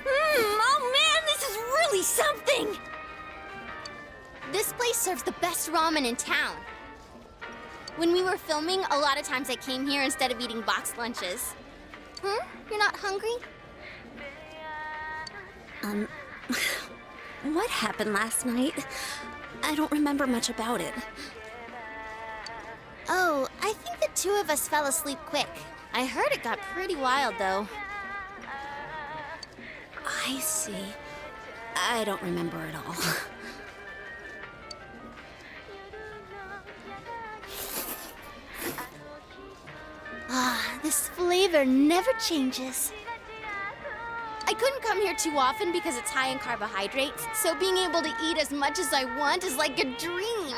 Oh man, this is really something! This place serves the best ramen in town. When we were filming, a lot of times I came here instead of eating boxed lunches. You're not hungry? What happened last night? I don't remember much about it. Oh, I think the two of us fell asleep quick. I heard it got pretty wild, though. I see. I don't remember at all. This flavor never changes. I couldn't come here too often because it's high in carbohydrates, so being able to eat as much as I want is like a dream.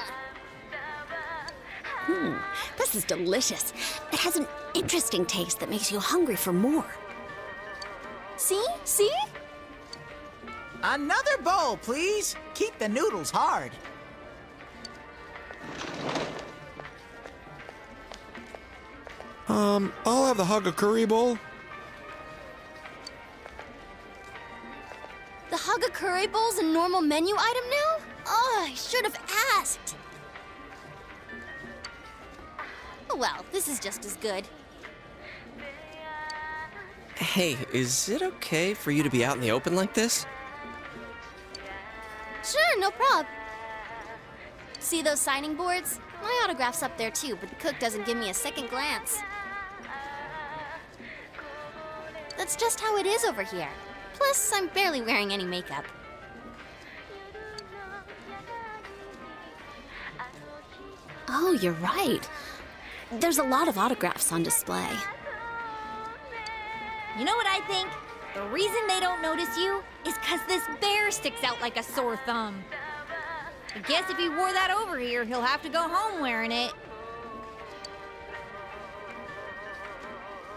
This is delicious. It has an interesting taste that makes you hungry for more. See? See? Another bowl, please. Keep the noodles hard. I'll have the Hagakuri bowl. The Hagakure bowl's a normal menu item now? Oh, I should have asked. Oh well, this is just as good. Hey, is it okay for you to be out in the open like this? Sure, no prob. See those signing boards? My autograph's up there too, but the cook doesn't give me a second glance. That's just how it is over here. Plus, I'm barely wearing any makeup. Oh, you're right. There's a lot of autographs on display. You know what I think? The reason they don't notice you is because this bear sticks out like a sore thumb. I guess if he wore that over here, he'll have to go home wearing it.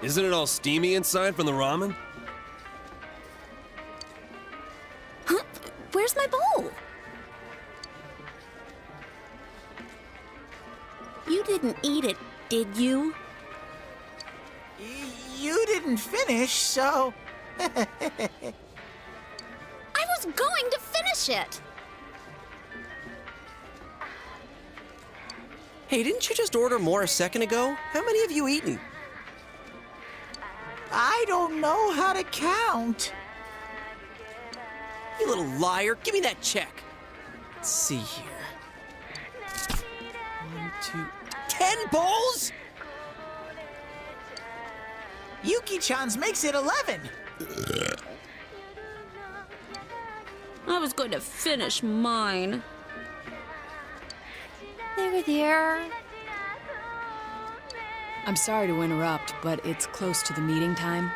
Isn't it all steamy inside from the ramen? Huh? Where's my bowl? You didn't eat it, did you? You didn't finish, so... I was going to finish it! Hey, didn't you just order more a second ago? How many have you eaten? I don't know how to count. You little liar, give me that check. Let's see here. 1, 2, 10 bowls? Yuki-chan's makes it 11. I was going to finish mine. There. I'm sorry to interrupt, but it's close to the meeting time.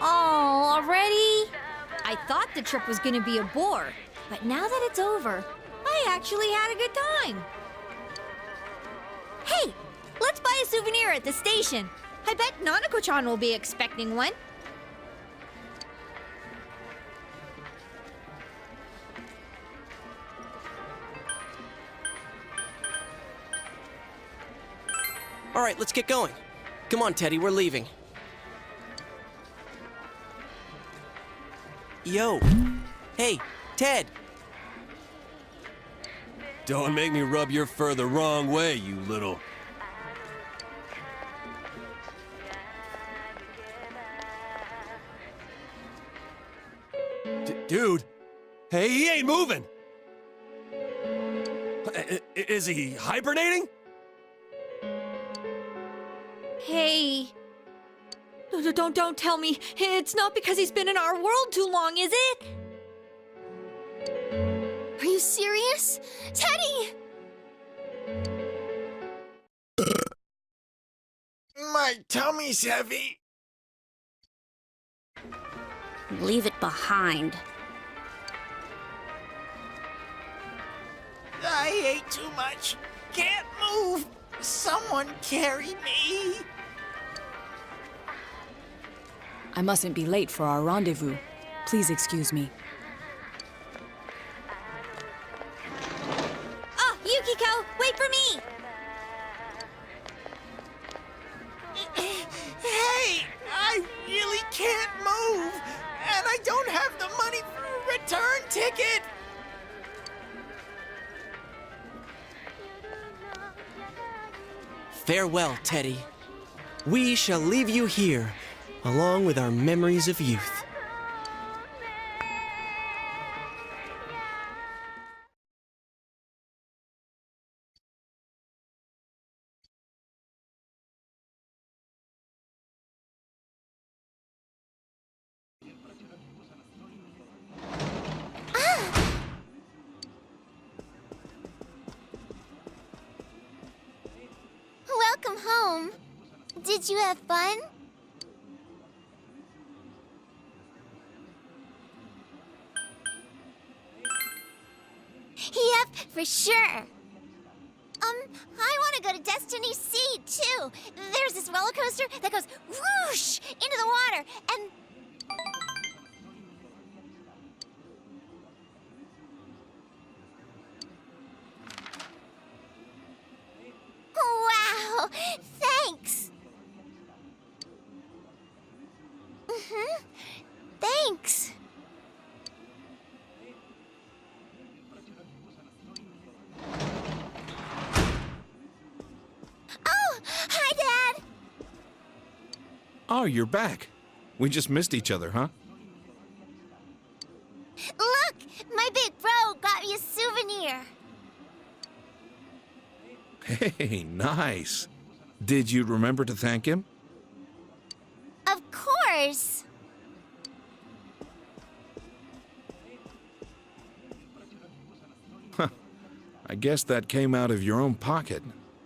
Oh, already? I thought the trip was gonna be a bore, but now that it's over, I actually had a good time. Hey, let's buy a souvenir at the station. I bet Nanako-chan will be expecting one. All right, let's get going. Come on, Teddy, we're leaving. Yo. Hey, Ted. Don't make me rub your fur the wrong way, you little... Dude! Hey, he ain't moving! Is he hibernating? Hey. Don't tell me. It's not because he's been in our world too long, is it? Are you serious? Teddy! My tummy's heavy. Leave it behind. I ate too much. Can't move. Someone carry me. I mustn't be late for our rendezvous. Please excuse me. Oh, Yukiko, wait for me! Hey, I really ticket! Farewell, Teddy. We shall leave you here, along with our memories of youth. Welcome home. Did you have fun? Yep, for sure. I want to go to Destiny Sea, too. There's this roller coaster that goes whoosh into the water, and... Wow! Thanks! Thanks! Oh! Hi, Dad! Oh, you're back. We just missed each other, huh? Look! My big bro got me a souvenir! Hey, nice. Did you remember to thank him? Of course! I guess that came out of your own pocket.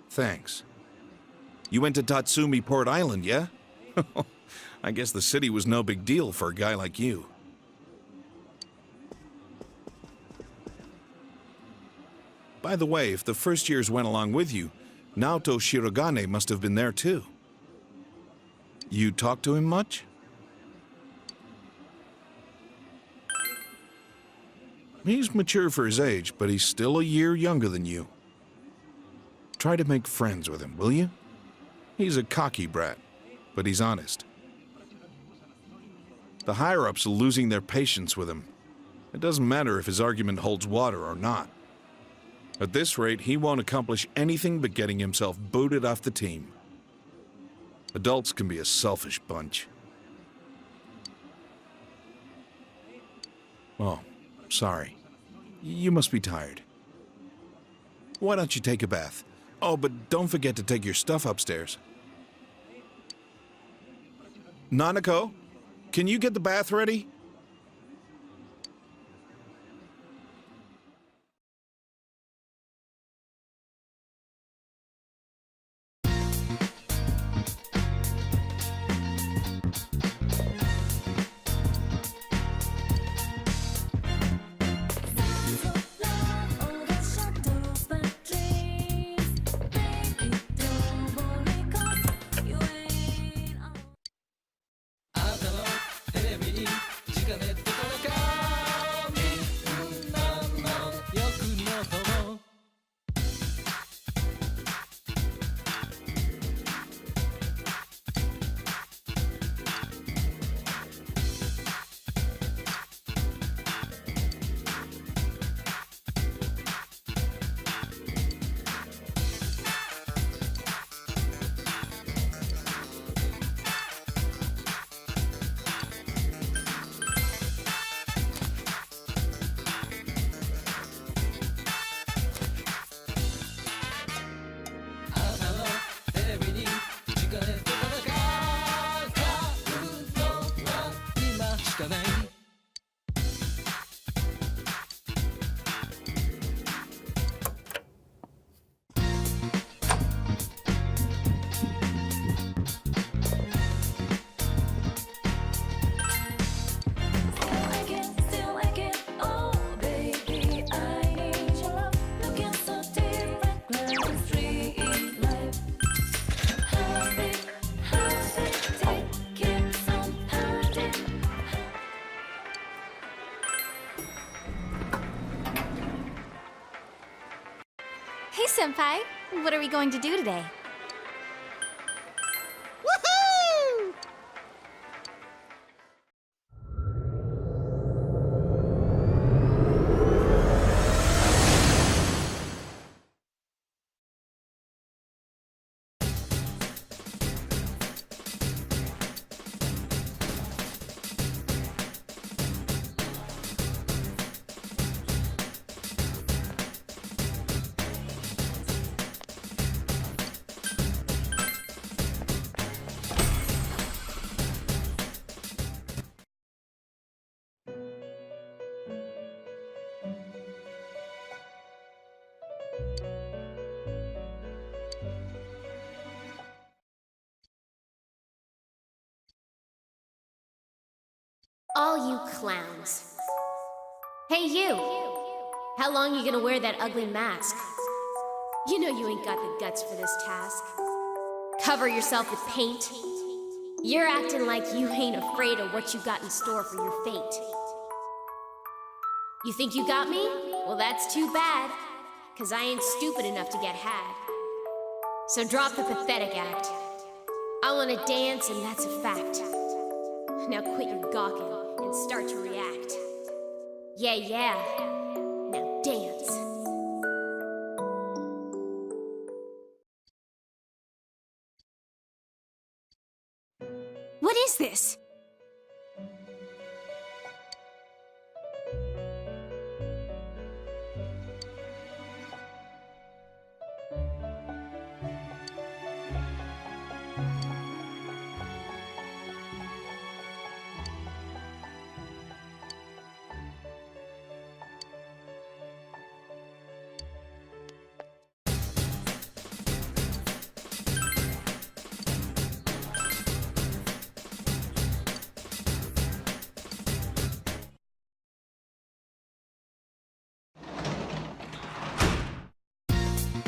Thanks. You went to Tatsumi Port Island, yeah? I guess the city was no big deal for a guy like you. By the way, if the first years went along with you, Naoto Shirogane must have been there too. You talked to him much? He's mature for his age, but he's still a year younger than you. Try to make friends with him, will you? He's a cocky brat, but he's honest. The higher-ups are losing their patience with him. It doesn't matter if his argument holds water or not. At this rate, he won't accomplish anything but getting himself booted off the team. Adults can be a selfish bunch. Oh, sorry. You must be tired. Why don't you take a bath? Oh, but don't forget to take your stuff upstairs. Nanako, can you get the bath ready? Hey, Senpai. What are we going to do today? Woohoo! All you clowns. Hey, you! How long you gonna wear that ugly mask? You know you ain't got the guts for this task. Cover yourself with paint. You're acting like you ain't afraid of what you got in store for your fate. You think you got me? Well, that's too bad, 'cause I ain't stupid enough to get had. So drop the pathetic act. I wanna dance, and that's a fact. Now quit your gawking and start to react. Yeah, now dance. What is this?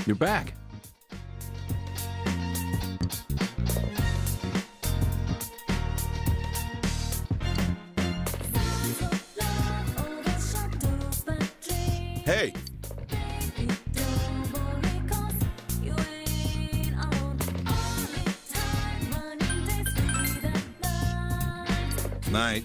You're back. Hey! Night.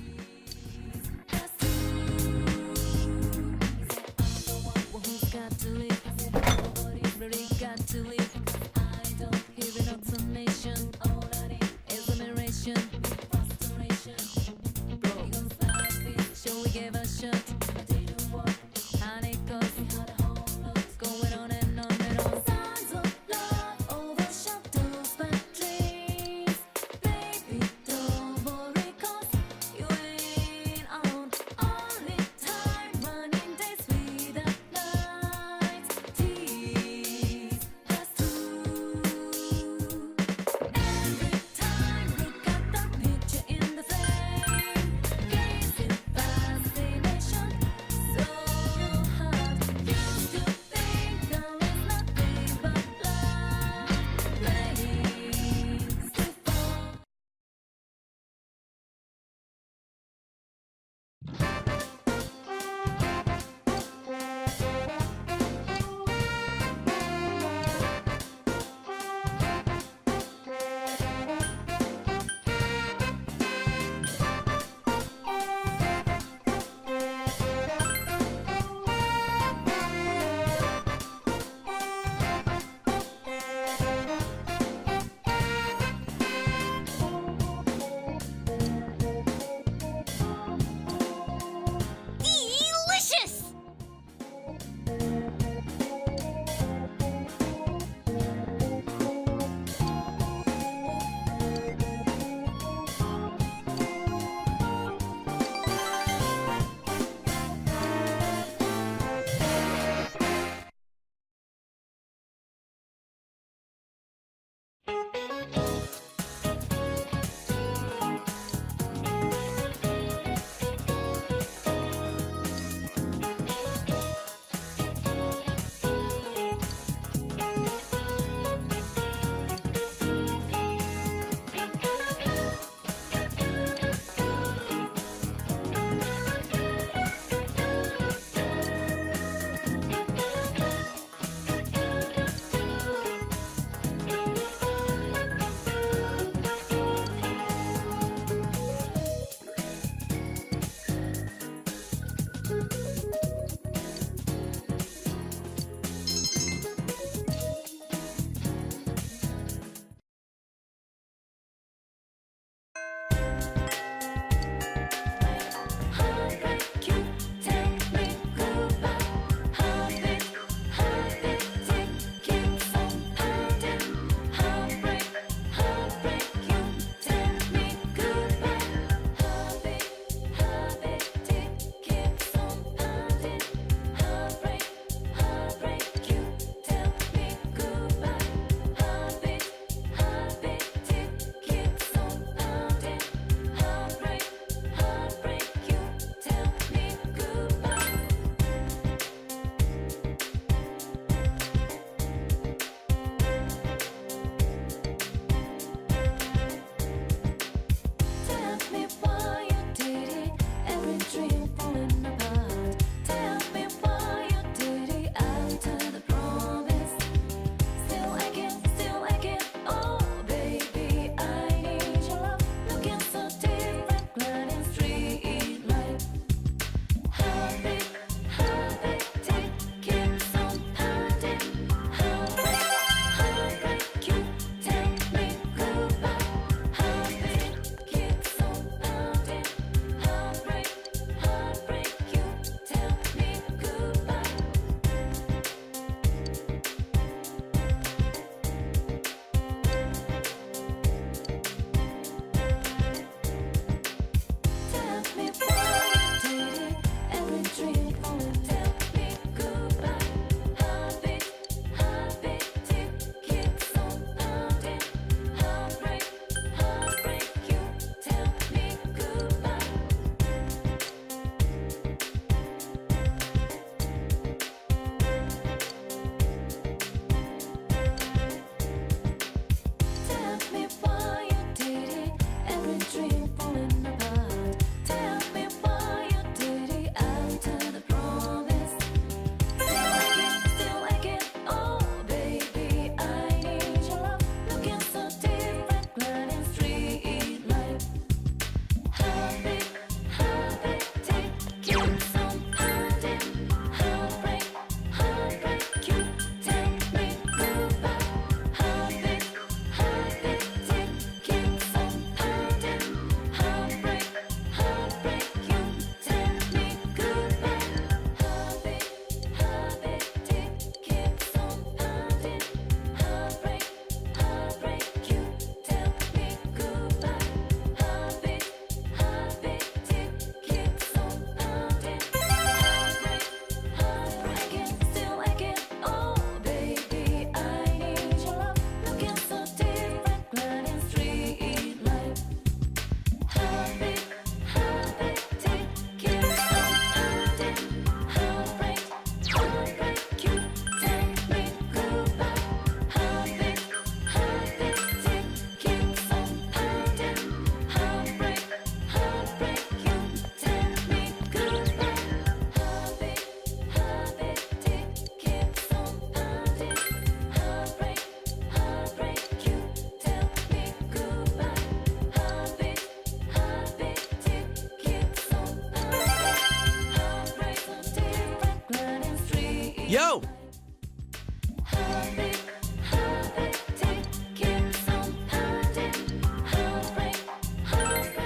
Yo!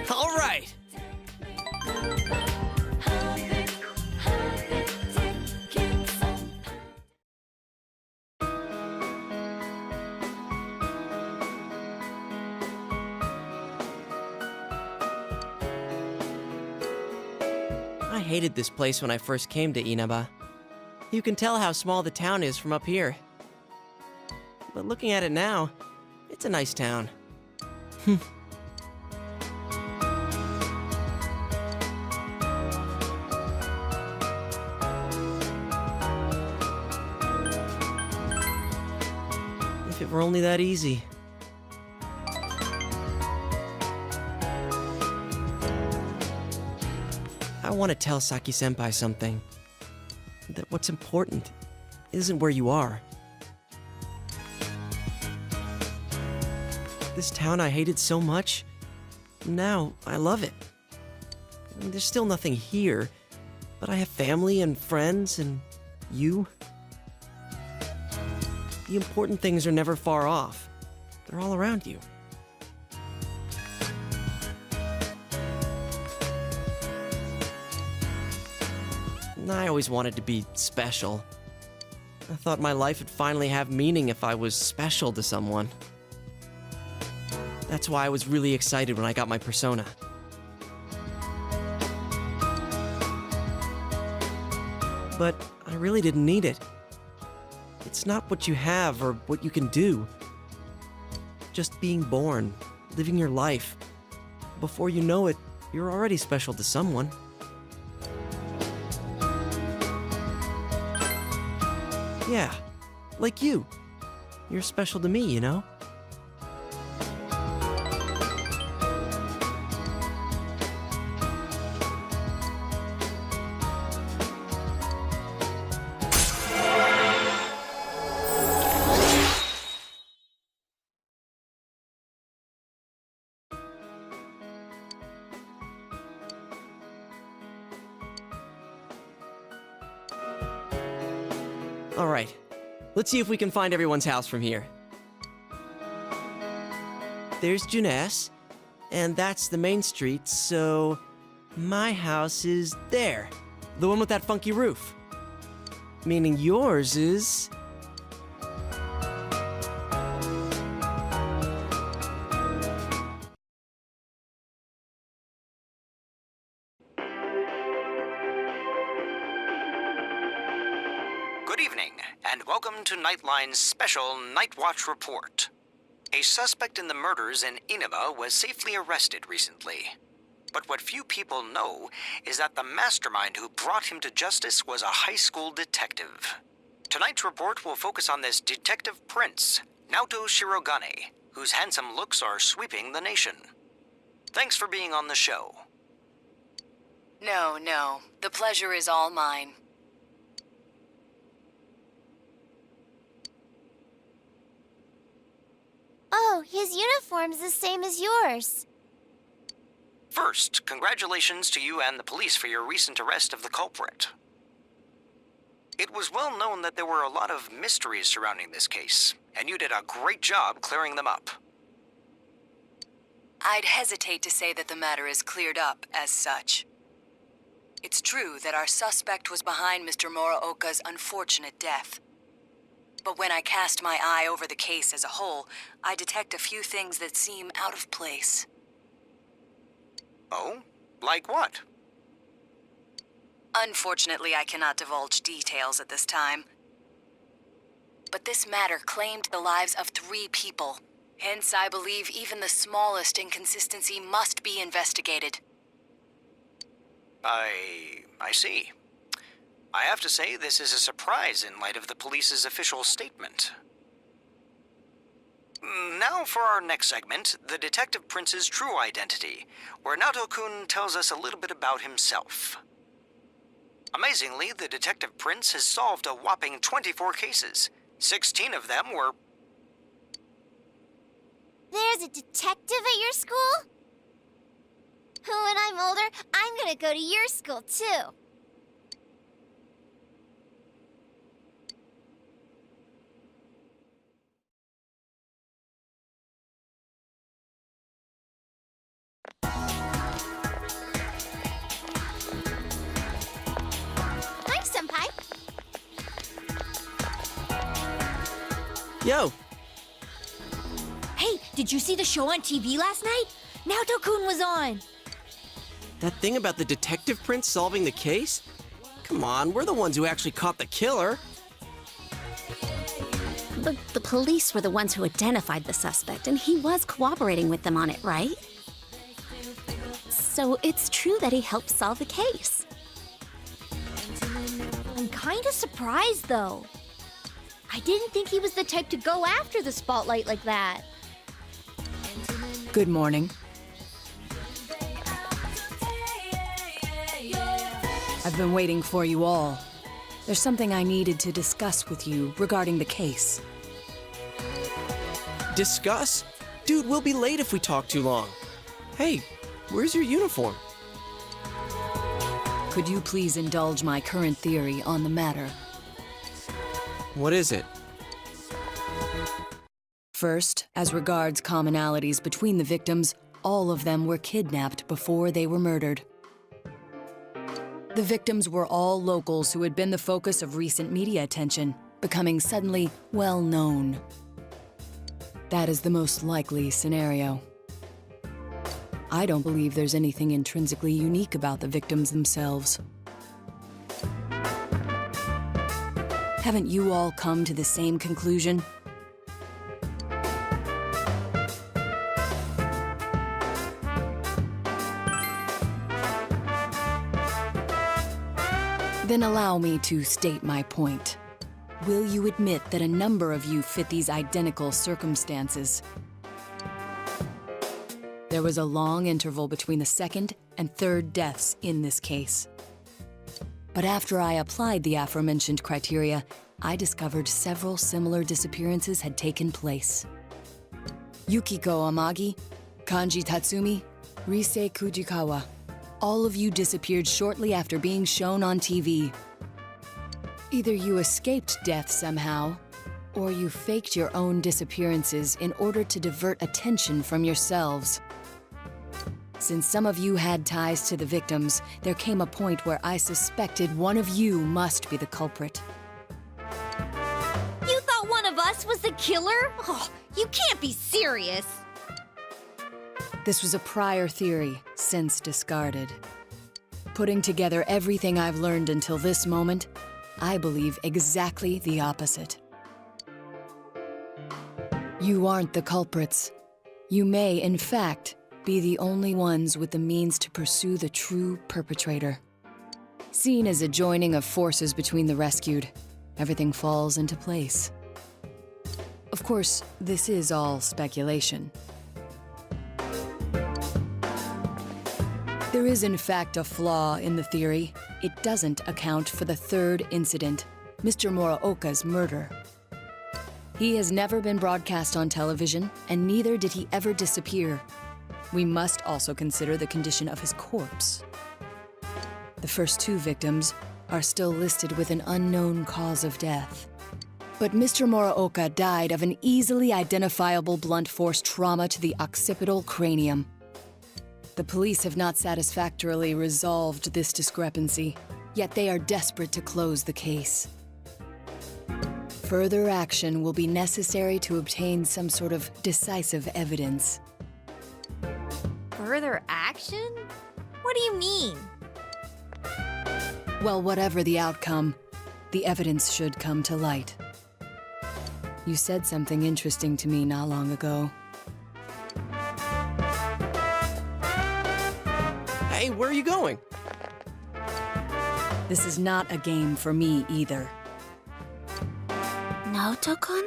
All right! I hated this place when I first came to Inaba. You can tell how small the town is from up here. But looking at it now, it's a nice town. If it were only that easy. I want to tell Saki-senpai something. That what's important isn't where you are. This town I hated so much, now I love it. I mean, there's still nothing here, but I have family and friends and you. The important things are never far off. They're all around you. I always wanted to be special. I thought my life would finally have meaning if I was special to someone. That's why I was really excited when I got my persona. But I really didn't need it. It's not what you have or what you can do. Just being born, living your life. Before you know it, you're already special to someone. Yeah, like you. You're special to me, you know? All right, let's see if we can find everyone's house from here. There's Juness, and that's the main street, so my house is there. The one with that funky roof. Meaning yours is... Good evening, and welcome to Nightline's special Night Watch report. A suspect in the murders in Inaba was safely arrested recently. But what few people know is that the mastermind who brought him to justice was a high school detective. Tonight's report will focus on this detective prince, Naoto Shirogane, whose handsome looks are sweeping the nation. Thanks for being on the show. No. The pleasure is all mine. Oh, his uniform's the same as yours. First, congratulations to you and the police for your recent arrest of the culprit. It was well known that there were a lot of mysteries surrounding this case, and you did a great job clearing them up. I'd hesitate to say that the matter is cleared up as such. It's true that our suspect was behind Mr. Muraoka's unfortunate death. But when I cast my eye over the case as a whole, I detect a few things that seem out of place. Oh? Like what? Unfortunately, I cannot divulge details at this time. But this matter claimed the lives of 3 people. Hence, I believe even the smallest inconsistency must be investigated. I see. I have to say this is a surprise in light of the police's official statement. Now for our next segment, the Detective Prince's true identity, where Naoto-kun tells us a little bit about himself. Amazingly, the Detective Prince has solved a whopping 24 cases. 16 of them were... There's a detective at your school? When I'm older, I'm gonna go to your school, too. Yo, Hey, did you see the show on TV last night? Naoto-kun was on. that thing about the detective prince solving the case? Come on, we're the ones who actually caught the killer. The police were the ones who identified the suspect, and he was cooperating with them on it, right? So it's true that he helped solve the case. I'm kind of surprised, though. I didn't think he was the type to go after the spotlight like that. Good morning. I've been waiting for you all. There's something I needed to discuss with you regarding the case. Discuss? Dude, we'll be late if we talk too long. Hey, where's your uniform? Could you please indulge my current theory on the matter? What is it? First, as regards commonalities between the victims, all of them were kidnapped before they were murdered. The victims were all locals who had been the focus of recent media attention, becoming suddenly well known. That is the most likely scenario. I don't believe there's anything intrinsically unique about the victims themselves. Haven't you all come to the same conclusion? Then allow me to state my point. Will you admit that a number of you fit these identical circumstances? There was a long interval between the second and third deaths in this case. But after I applied the aforementioned criteria, I discovered several similar disappearances had taken place. Yukiko Amagi, Kanji Tatsumi, Rise Kujikawa. All of you disappeared shortly after being shown on TV. Either you escaped death somehow, or you faked your own disappearances in order to divert attention from yourselves. Since some of you had ties to the victims, there came a point where I suspected one of you must be the culprit. You thought one of us was the killer? Oh, you can't be serious. This was a prior theory, since discarded. Putting together everything I've learned until this moment, I believe exactly the opposite. You aren't the culprits. You may, in fact, be the only ones with the means to pursue the true perpetrator. Seen as a joining of forces between the rescued, everything falls into place. Of course, this is all speculation. There is in fact a flaw in the theory. It doesn't account for the third incident, Mr. Muraoka's murder. He has never been broadcast on television, and neither did he ever disappear. We must also consider the condition of his corpse. The first two victims are still listed with an unknown cause of death. But Mr. Muraoka died of an easily identifiable blunt force trauma to the occipital cranium. The police have not satisfactorily resolved this discrepancy, yet they are desperate to close the case. Further action will be necessary to obtain some sort of decisive evidence. Further action? What do you mean? Well, whatever the outcome, the evidence should come to light. You said something interesting to me not long ago. Hey, where are you going? This is not a game for me either. Naoto-kun?